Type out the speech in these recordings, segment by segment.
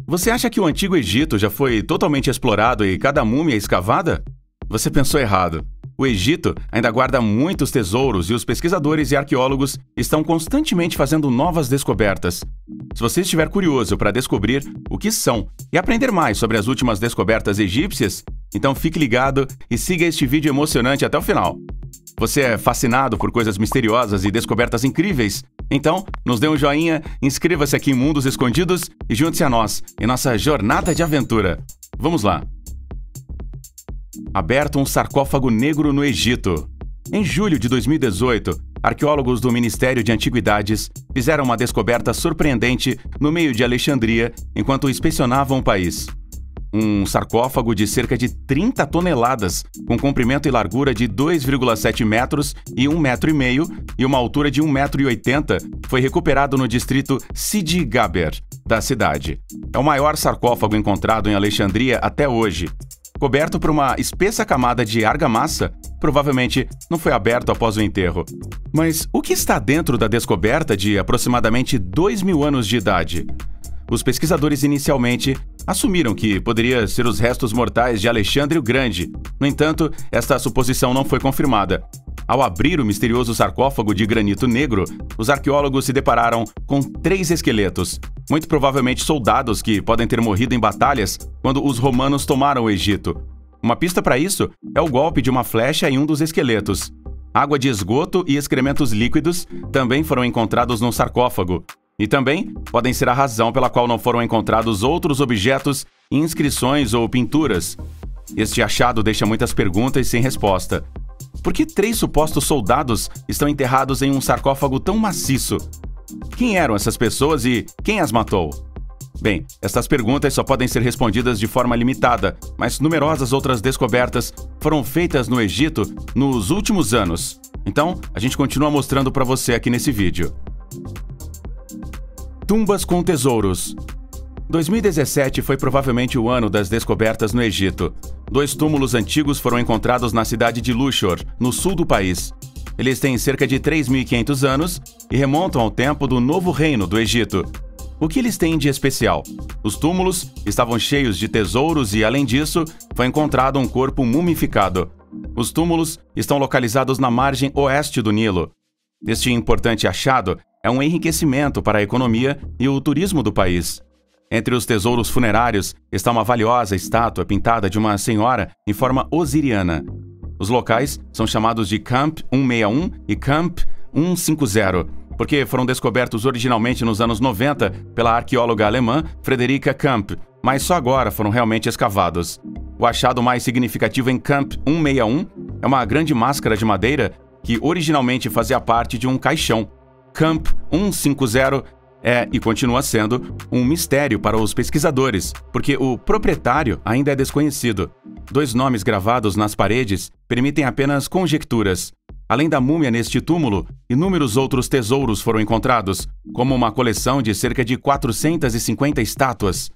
Você acha que o Antigo Egito já foi totalmente explorado e cada múmia escavada? Você pensou errado. O Egito ainda guarda muitos tesouros e os pesquisadores e arqueólogos estão constantemente fazendo novas descobertas. Se você estiver curioso para descobrir o que são e aprender mais sobre as últimas descobertas egípcias, então fique ligado e siga este vídeo emocionante até o final. Você é fascinado por coisas misteriosas e descobertas incríveis? Então, nos dê um joinha, inscreva-se aqui em Mundos Escondidos e junte-se a nós em nossa jornada de aventura. Vamos lá! Aberto um sarcófago negro no Egito. Em julho de 2018, arqueólogos do Ministério de Antiguidades fizeram uma descoberta surpreendente no meio de Alexandria enquanto inspecionavam o país. Um sarcófago de cerca de 30 toneladas, com comprimento e largura de 2,7 metros e 1,5 metro e uma altura de 1,80 m, foi recuperado no distrito Sidi Gaber, da cidade. É o maior sarcófago encontrado em Alexandria até hoje. Coberto por uma espessa camada de argamassa, provavelmente não foi aberto após o enterro. Mas o que está dentro da descoberta de aproximadamente 2.000 anos de idade? Os pesquisadores inicialmente assumiram que poderia ser os restos mortais de Alexandre o Grande. No entanto, esta suposição não foi confirmada. Ao abrir o misterioso sarcófago de granito negro, os arqueólogos se depararam com 3 esqueletos, muito provavelmente soldados que podem ter morrido em batalhas quando os romanos tomaram o Egito. Uma pista para isso é o golpe de uma flecha em um dos esqueletos. Água de esgoto e excrementos líquidos também foram encontrados no sarcófago. E também podem ser a razão pela qual não foram encontrados outros objetos, inscrições ou pinturas. Este achado deixa muitas perguntas sem resposta. Por que 3 supostos soldados estão enterrados em um sarcófago tão maciço? Quem eram essas pessoas e quem as matou? Bem, estas perguntas só podem ser respondidas de forma limitada, mas numerosas outras descobertas foram feitas no Egito nos últimos anos. Então, a gente continua mostrando para você aqui nesse vídeo. Tumbas com tesouros. 2017 foi provavelmente o ano das descobertas no Egito. 2 túmulos antigos foram encontrados na cidade de Luxor, no sul do país. Eles têm cerca de 3.500 anos e remontam ao tempo do Novo Reino do Egito. O que eles têm de especial? Os túmulos estavam cheios de tesouros e, além disso, foi encontrado um corpo mumificado. Os túmulos estão localizados na margem oeste do Nilo. Este importante achado é um enriquecimento para a economia e o turismo do país. Entre os tesouros funerários está uma valiosa estátua pintada de uma senhora em forma osiriana. Os locais são chamados de Camp 161 e Camp 150, porque foram descobertos originalmente nos anos 90 pela arqueóloga alemã Frederica Camp, mas só agora foram realmente escavados. O achado mais significativo em Camp 161 é uma grande máscara de madeira que originalmente fazia parte de um caixão. Camp 150 é e continua sendo um mistério para os pesquisadores, porque o proprietário ainda é desconhecido. 2 nomes gravados nas paredes permitem apenas conjecturas. Além da múmia neste túmulo, inúmeros outros tesouros foram encontrados, como uma coleção de cerca de 450 estátuas.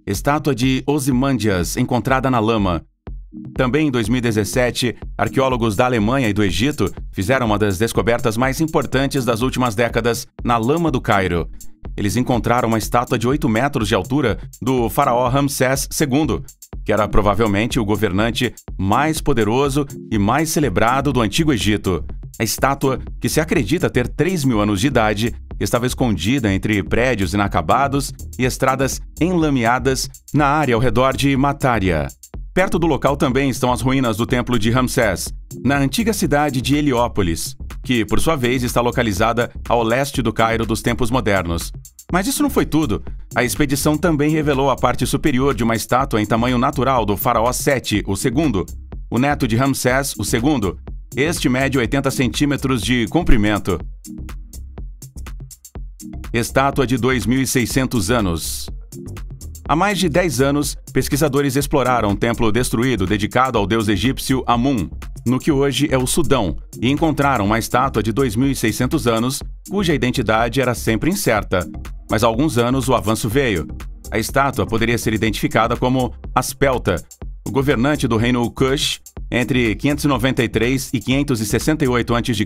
Estátua de Ozymandias, encontrada na lama. Também em 2017, arqueólogos da Alemanha e do Egito fizeram uma das descobertas mais importantes das últimas décadas na lama do Cairo. Eles encontraram uma estátua de 8 metros de altura do faraó Ramsés II, que era provavelmente o governante mais poderoso e mais celebrado do Antigo Egito. A estátua, que se acredita ter 3.000 anos de idade, estava escondida entre prédios inacabados e estradas enlameadas na área ao redor de Matária. Perto do local também estão as ruínas do Templo de Ramsés, na antiga cidade de Heliópolis, que, por sua vez, está localizada ao leste do Cairo dos tempos modernos. Mas isso não foi tudo. A expedição também revelou a parte superior de uma estátua em tamanho natural do faraó Seti II, o neto de Ramsés II. Este mede 80 centímetros de comprimento. Estátua de 2.600 anos. Há mais de 10 anos, pesquisadores exploraram um templo destruído dedicado ao deus egípcio Amun, no que hoje é o Sudão, e encontraram uma estátua de 2.600 anos, cuja identidade era sempre incerta. Mas há alguns anos o avanço veio. A estátua poderia ser identificada como Aspelta, o governante do reino Kush, entre 593 e 568 a.C.,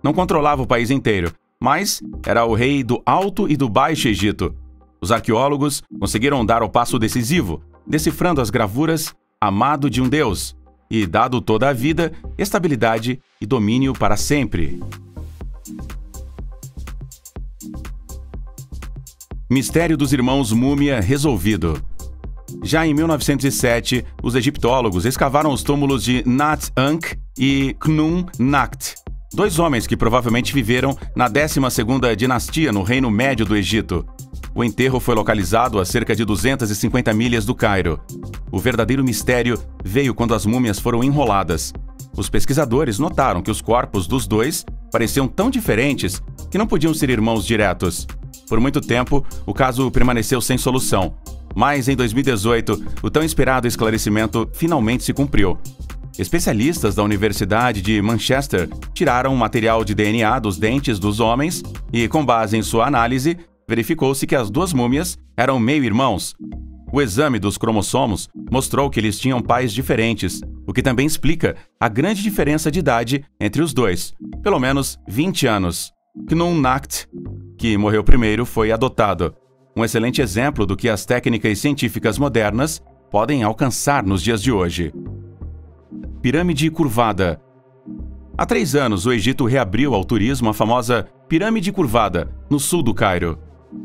não controlava o país inteiro, mas era o rei do Alto e do Baixo Egito. Os arqueólogos conseguiram dar o passo decisivo, decifrando as gravuras "Amado de um Deus" e dado toda a vida, estabilidade e domínio para sempre. Mistério dos irmãos Múmia resolvido. Já em 1907, os egiptólogos escavaram os túmulos de Nat-Ankh e Khnum-Nakht, dois homens que provavelmente viveram na 12ª dinastia no Reino Médio do Egito. O enterro foi localizado a cerca de 250 milhas do Cairo. O verdadeiro mistério veio quando as múmias foram enroladas. Os pesquisadores notaram que os corpos dos dois pareciam tão diferentes que não podiam ser irmãos diretos. Por muito tempo, o caso permaneceu sem solução. Mas em 2018, o tão esperado esclarecimento finalmente se cumpriu. Especialistas da Universidade de Manchester tiraram material de DNA dos dentes dos homens e, com base em sua análise, verificou-se que as duas múmias eram meio-irmãos. O exame dos cromossomos mostrou que eles tinham pais diferentes, o que também explica a grande diferença de idade entre os dois, pelo menos 20 anos. Khnum-Nakht, que morreu primeiro, foi adotado. Um excelente exemplo do que as técnicas científicas modernas podem alcançar nos dias de hoje. Pirâmide curvada. Há 3 anos, o Egito reabriu ao turismo a famosa Pirâmide Curvada, no sul do Cairo.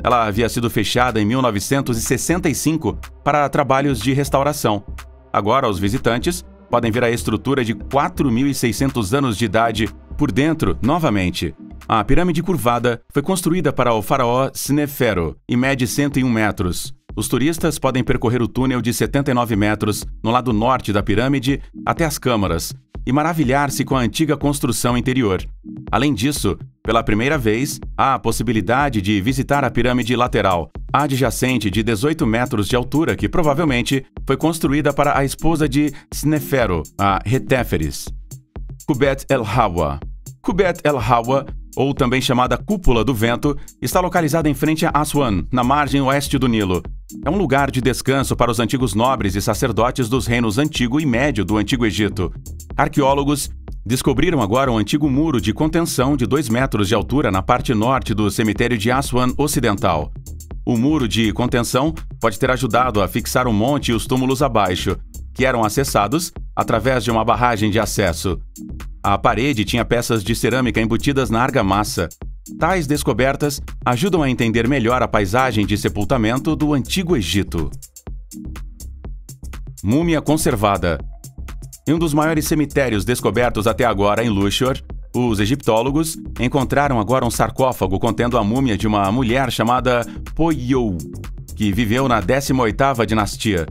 Ela havia sido fechada em 1965 para trabalhos de restauração. Agora, os visitantes podem ver a estrutura de 4.600 anos de idade por dentro novamente. A pirâmide curvada foi construída para o faraó Sneferu e mede 101 metros. Os turistas podem percorrer o túnel de 79 metros no lado norte da pirâmide até as câmaras e maravilhar-se com a antiga construção interior. Além disso, pela primeira vez, há a possibilidade de visitar a pirâmide lateral, adjacente de 18 metros de altura, que provavelmente foi construída para a esposa de Sneferu, a Retéferes. Kubet el-Hawa. Kubet el-Hawa, ou também chamada Cúpula do Vento, está localizada em frente a Aswan, na margem oeste do Nilo. É um lugar de descanso para os antigos nobres e sacerdotes dos reinos Antigo e Médio do Antigo Egito. Arqueólogos descobriram agora um antigo muro de contenção de 2 metros de altura na parte norte do cemitério de Aswan Ocidental. O muro de contenção pode ter ajudado a fixar o monte e os túmulos abaixo, que eram acessados através de uma barragem de acesso. A parede tinha peças de cerâmica embutidas na argamassa. Tais descobertas ajudam a entender melhor a paisagem de sepultamento do Antigo Egito. Múmia conservada. Em um dos maiores cemitérios descobertos até agora em Luxor, os egiptólogos encontraram agora um sarcófago contendo a múmia de uma mulher chamada Poyou, que viveu na 18ª dinastia.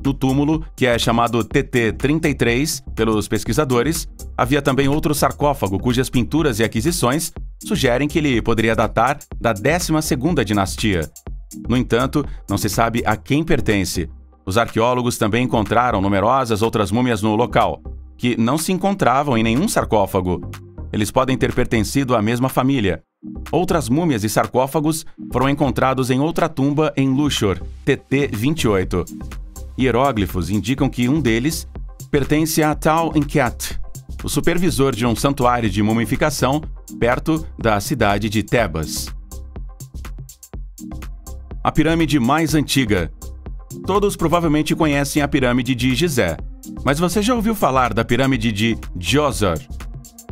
No túmulo, que é chamado TT-33 pelos pesquisadores, havia também outro sarcófago cujas pinturas e aquisições sugerem que ele poderia datar da 12ª dinastia. No entanto, não se sabe a quem pertence. Os arqueólogos também encontraram numerosas outras múmias no local, que não se encontravam em nenhum sarcófago. Eles podem ter pertencido à mesma família. Outras múmias e sarcófagos foram encontrados em outra tumba em Luxor, TT-28. Hieróglifos indicam que um deles pertence a Tau-Enkiat, o supervisor de um santuário de mumificação perto da cidade de Tebas. A pirâmide mais antiga. Todos provavelmente conhecem a pirâmide de Gizé, mas você já ouviu falar da pirâmide de Djoser?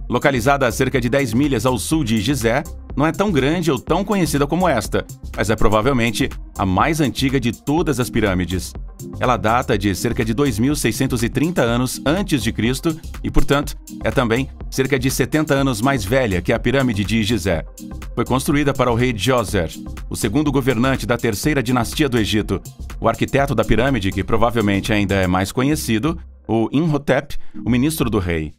Localizada a cerca de 10 milhas ao sul de Gizé, não é tão grande ou tão conhecida como esta, mas é provavelmente a mais antiga de todas as pirâmides. Ela data de cerca de 2.630 anos antes de Cristo e, portanto, é também cerca de 70 anos mais velha que a pirâmide de Gizé. Foi construída para o rei Djoser, o segundo governante da 3ª dinastia do Egito. O arquiteto da pirâmide, que provavelmente ainda é mais conhecido, o Imhotep, o ministro do rei.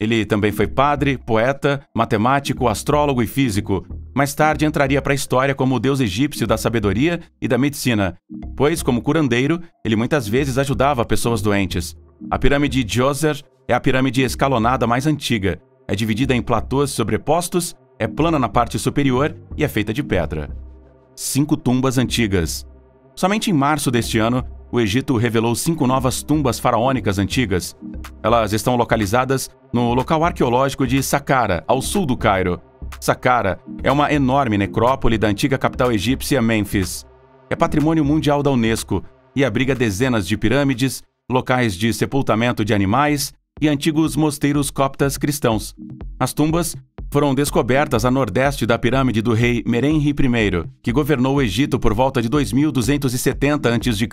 Ele também foi padre, poeta, matemático, astrólogo e físico. Mais tarde entraria para a história como o deus egípcio da sabedoria e da medicina, pois, como curandeiro, ele muitas vezes ajudava pessoas doentes. A pirâmide de Djoser é a pirâmide escalonada mais antiga. É dividida em platôs sobrepostos, é plana na parte superior e é feita de pedra. 5 tumbas antigas. Somente em março deste ano, o Egito revelou 5 novas tumbas faraônicas antigas. Elas estão localizadas no local arqueológico de Saqqara, ao sul do Cairo. Saqqara é uma enorme necrópole da antiga capital egípcia Mênfis. é patrimônio mundial da Unesco e abriga dezenas de pirâmides, locais de sepultamento de animais e antigos mosteiros coptas cristãos. As tumbas foram descobertas a nordeste da pirâmide do rei Merenhi I, que governou o Egito por volta de 2270 a.C.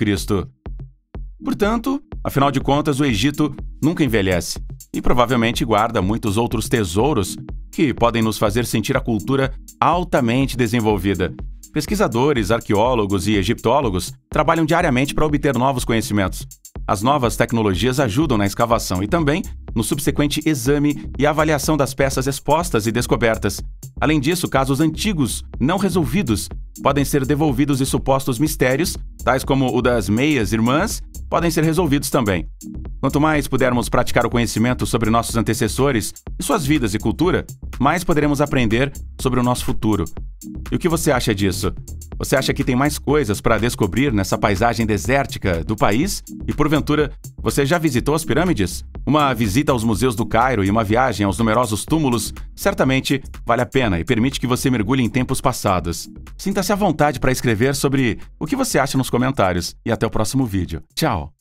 Portanto, afinal de contas, o Egito nunca envelhece e provavelmente guarda muitos outros tesouros que podem nos fazer sentir a cultura altamente desenvolvida. Pesquisadores, arqueólogos e egiptólogos trabalham diariamente para obter novos conhecimentos. As novas tecnologias ajudam na escavação e também no subsequente exame e avaliação das peças expostas e descobertas. Além disso, casos antigos, não resolvidos, podem ser devolvidos e supostos mistérios, tais como o das meias irmãs, podem ser resolvidos também. Quanto mais pudermos praticar o conhecimento sobre nossos antecessores e suas vidas e cultura, mais poderemos aprender sobre o nosso futuro. E o que você acha disso? Você acha que tem mais coisas para descobrir nessa paisagem desértica do país? E porventura, você já visitou as pirâmides? Uma visita aos museus do Cairo e uma viagem aos numerosos túmulos certamente vale a pena e permite que você mergulhe em tempos passados. Sinta-se à vontade para escrever sobre o que você acha nos comentários e até o próximo vídeo. Tchau!